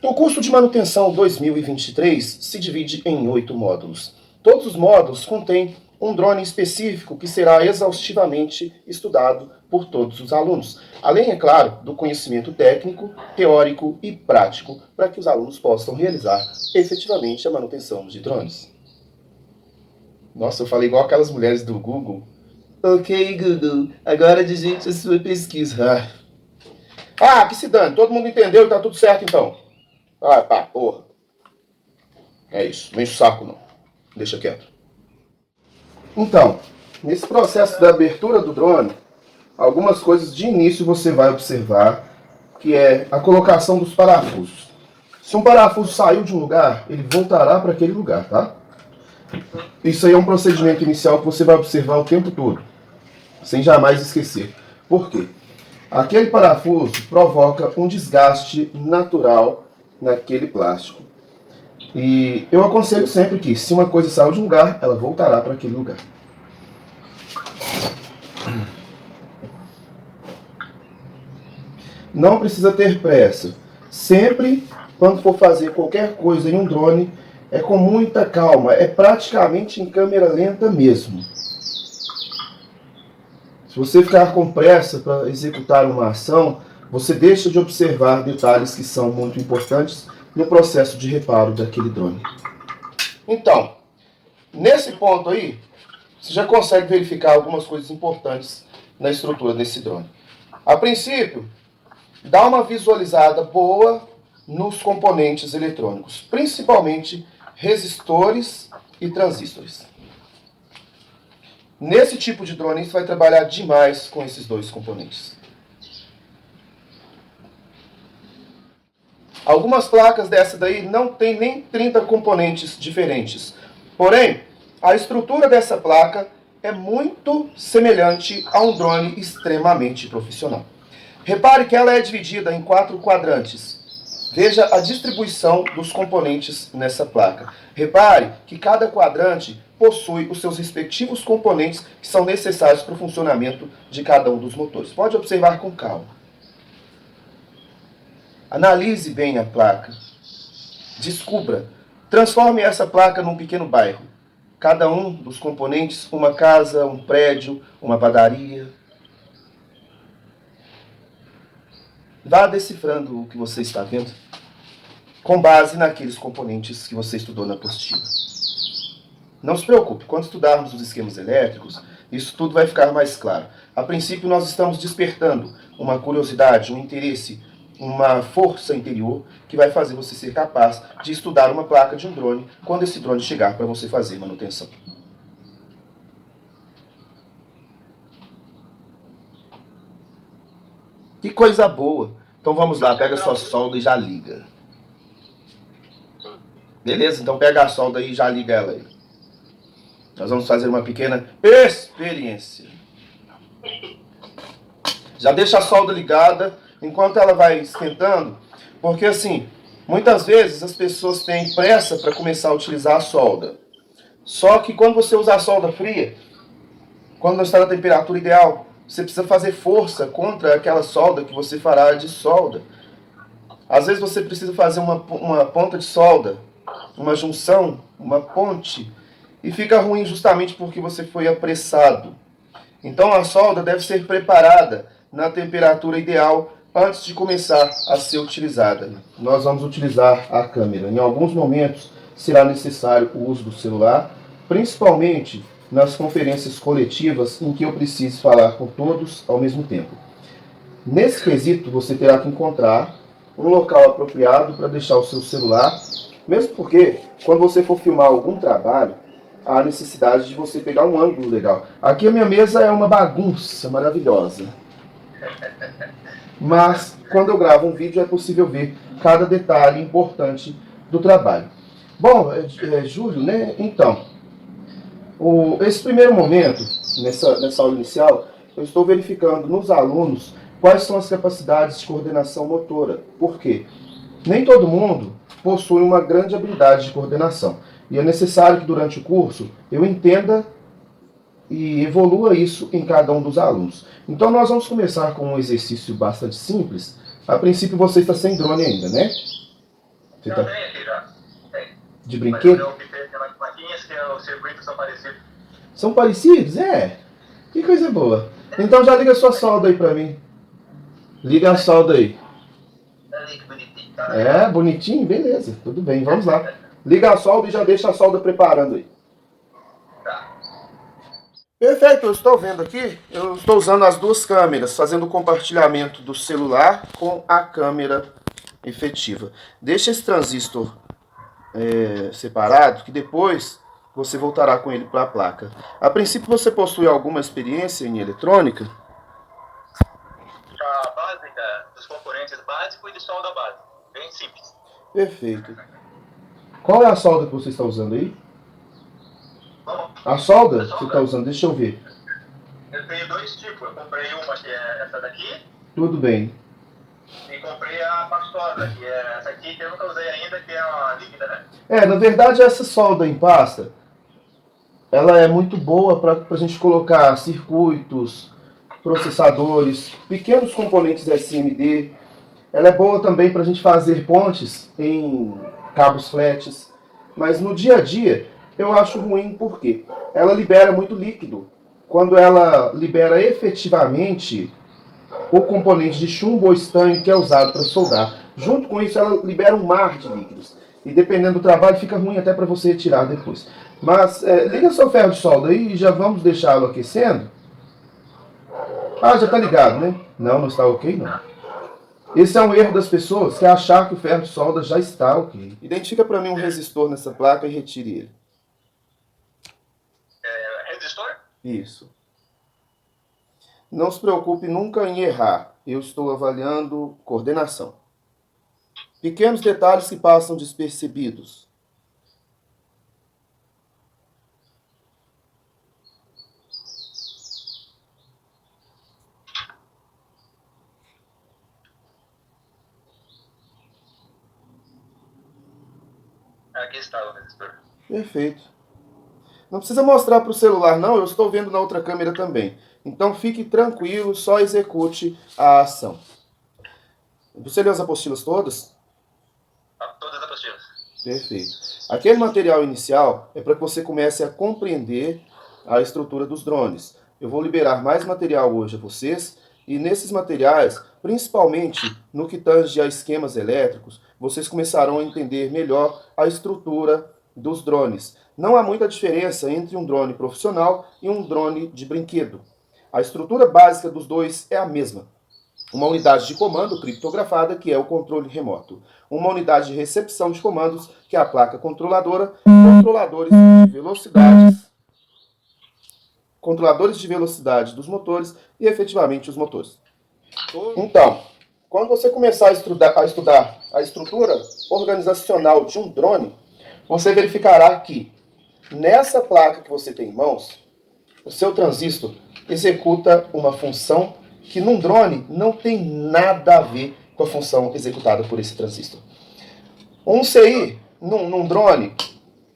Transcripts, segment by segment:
O curso de manutenção 2023 se divide em 8 módulos. Todos os módulos contêm um drone específico que será exaustivamente estudado por todos os alunos. Além, é claro, do conhecimento técnico, teórico e prático, para que os alunos possam realizar efetivamente a manutenção de drones. Nossa, eu falei igual aquelas mulheres do Google. Ok, Google, agora digite a sua pesquisa. Ah, que se dane, todo mundo entendeu e tá tudo certo então. Ah, pá, porra. É isso, não enche o saco não. Deixa quieto. Então, nesse processo da abertura do drone, algumas coisas de início você vai observar, que é a colocação dos parafusos. Se um parafuso saiu de um lugar, ele voltará para aquele lugar, tá? Isso aí é um procedimento inicial que você vai observar o tempo todo, sem jamais esquecer. Por quê? Aquele parafuso provoca um desgaste natural naquele plástico. E eu aconselho sempre que, se uma coisa saiu de um lugar, ela voltará para aquele lugar. Não precisa ter pressa. Sempre, quando for fazer qualquer coisa em um drone, é com muita calma. É praticamente em câmera lenta mesmo. Se você ficar com pressa para executar uma ação, você deixa de observar detalhes que são muito importantes no processo de reparo daquele drone. Então, nesse ponto aí, você já consegue verificar algumas coisas importantes na estrutura desse drone. A princípio, dá uma visualizada boa nos componentes eletrônicos, principalmente resistores e transistores. Nesse tipo de drone, você vai trabalhar demais com esses dois componentes. Algumas placas dessa daí não tem nem 30 componentes diferentes. Porém, a estrutura dessa placa é muito semelhante a um drone extremamente profissional. Repare que ela é dividida em 4 quadrantes. Veja a distribuição dos componentes nessa placa. Repare que cada quadrante possui os seus respectivos componentes que são necessários para o funcionamento de cada um dos motores. Pode observar com calma. Analise bem a placa. Descubra. Transforme essa placa num pequeno bairro. Cada um dos componentes, uma casa, um prédio, uma padaria. Vá decifrando o que você está vendo com base naqueles componentes que você estudou na apostila. Não se preocupe, quando estudarmos os esquemas elétricos, isso tudo vai ficar mais claro. A princípio, nós estamos despertando uma curiosidade, um interesse, uma força interior que vai fazer você ser capaz de estudar uma placa de um drone quando esse drone chegar para você fazer manutenção. Que coisa boa! Então vamos lá, pega a sua solda e já liga. Beleza? Então pega a solda aí e já liga ela aí. Nós vamos fazer uma pequena experiência. Já deixa a solda ligada enquanto ela vai esquentando, porque assim, muitas vezes as pessoas têm pressa para começar a utilizar a solda. Só que quando você usa a solda fria, quando não está na temperatura ideal, você precisa fazer força contra aquela solda que você fará de solda. Às vezes você precisa fazer uma ponta de solda, uma junção, uma ponte, e fica ruim justamente porque você foi apressado. Então a solda deve ser preparada na temperatura ideal antes de começar a ser utilizada. Nós vamos utilizar a câmera. Em alguns momentos será necessário o uso do celular, principalmente nas conferências coletivas em que eu preciso falar com todos ao mesmo tempo. Nesse quesito, você terá que encontrar um local apropriado para deixar o seu celular, mesmo porque, quando você for filmar algum trabalho, há necessidade de você pegar um ângulo legal. Aqui a minha mesa é uma bagunça maravilhosa. Mas, quando eu gravo um vídeo, é possível ver cada detalhe importante do trabalho. Bom, Júlio, né? Então, esse primeiro momento, nessa aula inicial, eu estou verificando nos alunos quais são as capacidades de coordenação motora. Por quê? Nem todo mundo possui uma grande habilidade de coordenação. E é necessário que durante o curso eu entenda e evolua isso em cada um dos alunos. Então nós vamos começar com um exercício bastante simples. A princípio você está sem drone ainda, né? Você Já tá tem aqui já. Tem. de Mas brinquedo? eu optei pelas plaquinhas que os circuitos são parecidos. São parecidos? É. Que coisa boa. Então já liga a sua solda aí pra mim. Liga a solda aí. Ali, que bonitinho. Tá É, legal. bonitinho? Beleza. Tudo bem, vamos lá. Liga a solda e já deixa a solda preparando aí. Tá. Perfeito, eu estou vendo aqui, eu estou usando as duas câmeras, fazendo o compartilhamento do celular com a câmera efetiva. Deixa esse transistor separado, que depois você voltará com ele para a placa. A princípio você possui alguma experiência em eletrônica? A básica dos componentes básicos e de solda base. Bem simples. Perfeito. Qual é a solda que você está usando aí? Bom, A solda que você está usando, deixa eu ver. eu tenho dois tipos. Eu comprei uma que é essa daqui Tudo bem. e comprei a pastosa, que é essa aqui que eu nunca usei ainda, que é uma líquida, né? Na verdade essa solda em pasta, ela é muito boa para a gente colocar circuitos, processadores, pequenos componentes SMD. Ela é boa também para a gente fazer pontes em cabos flats, mas no dia a dia eu acho ruim porque ela libera muito líquido. Quando ela libera efetivamente o componente de chumbo ou estanho que é usado para soldar, junto com isso ela libera um mar de líquidos. E dependendo do trabalho fica ruim até para você retirar depois. Mas liga seu ferro de solda aí e já vamos deixá-lo aquecendo. Ah, já está ligado, né? Não, não está ok não. Esse é um erro das pessoas, que é achar que o ferro de solda já está ok. Identifica para mim um resistor nessa placa e retire ele. Resistor? Isso. Não se preocupe nunca em errar. Eu estou avaliando coordenação. Pequenos detalhes que passam despercebidos. Aqui está o resistor. Perfeito. Não precisa mostrar para o celular, não. Eu estou vendo na outra câmera também. Então fique tranquilo, só execute a ação. Você leu as apostilas todas? Todas as apostilas. Perfeito. Aquele material inicial é para que você comece a compreender a estrutura dos drones. Eu vou liberar mais material hoje a vocês, e nesses materiais, principalmente no que tange a esquemas elétricos, vocês começarão a entender melhor a estrutura dos drones. Não há muita diferença entre um drone profissional e um drone de brinquedo. A estrutura básica dos dois é a mesma. Uma unidade de comando criptografada, que é o controle remoto. Uma unidade de recepção de comandos, que é a placa controladora. Controladores de velocidade dos motores e efetivamente os motores. Então, quando você começar a estudar a estrutura organizacional de um drone, você verificará que nessa placa que você tem em mãos, o seu transistor executa uma função que num drone não tem nada a ver com a função executada por esse transistor. Um CI, num drone,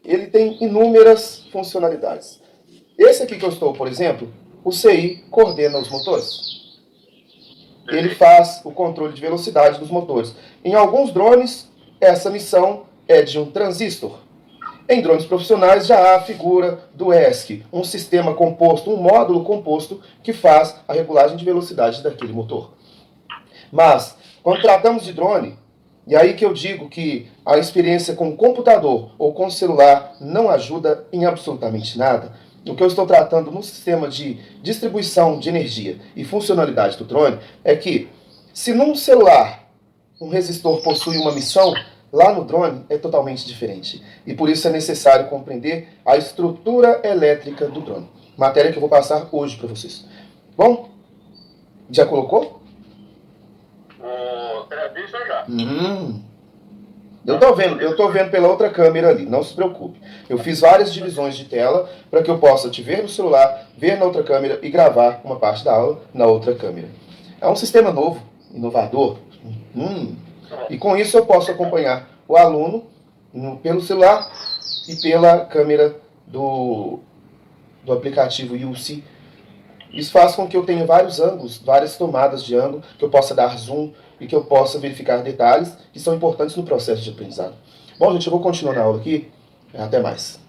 ele tem inúmeras funcionalidades. Esse aqui que eu estou, por exemplo, o CI coordena os motores. Ele faz o controle de velocidade dos motores. Em alguns drones, essa missão é de um transistor. Em drones profissionais já há a figura do ESC, um sistema composto, um módulo composto que faz a regulagem de velocidade daquele motor. Mas, quando tratamos de drone, e aí que eu digo que a experiência com o computador ou com o celular não ajuda em absolutamente nada, o que eu estou tratando no sistema de distribuição de energia e funcionalidade do drone é que, se num celular um resistor possui uma missão, lá no drone é totalmente diferente. E por isso é necessário compreender a estrutura elétrica do drone. Matéria que eu vou passar hoje para vocês. Bom, já colocou? O transistor já. Eu tô vendo pela outra câmera ali, não se preocupe. Eu fiz várias divisões de tela para que eu possa te ver no celular, ver na outra câmera e gravar uma parte da aula na outra câmera. É um sistema novo, inovador. E com isso eu posso acompanhar o aluno pelo celular e pela câmera do aplicativo UC. Isso faz com que eu tenha vários ângulos, várias tomadas de ângulo, que eu possa dar zoom, e que eu possa verificar detalhes que são importantes no processo de aprendizado. Bom, gente, eu vou continuar na aula aqui. Até mais.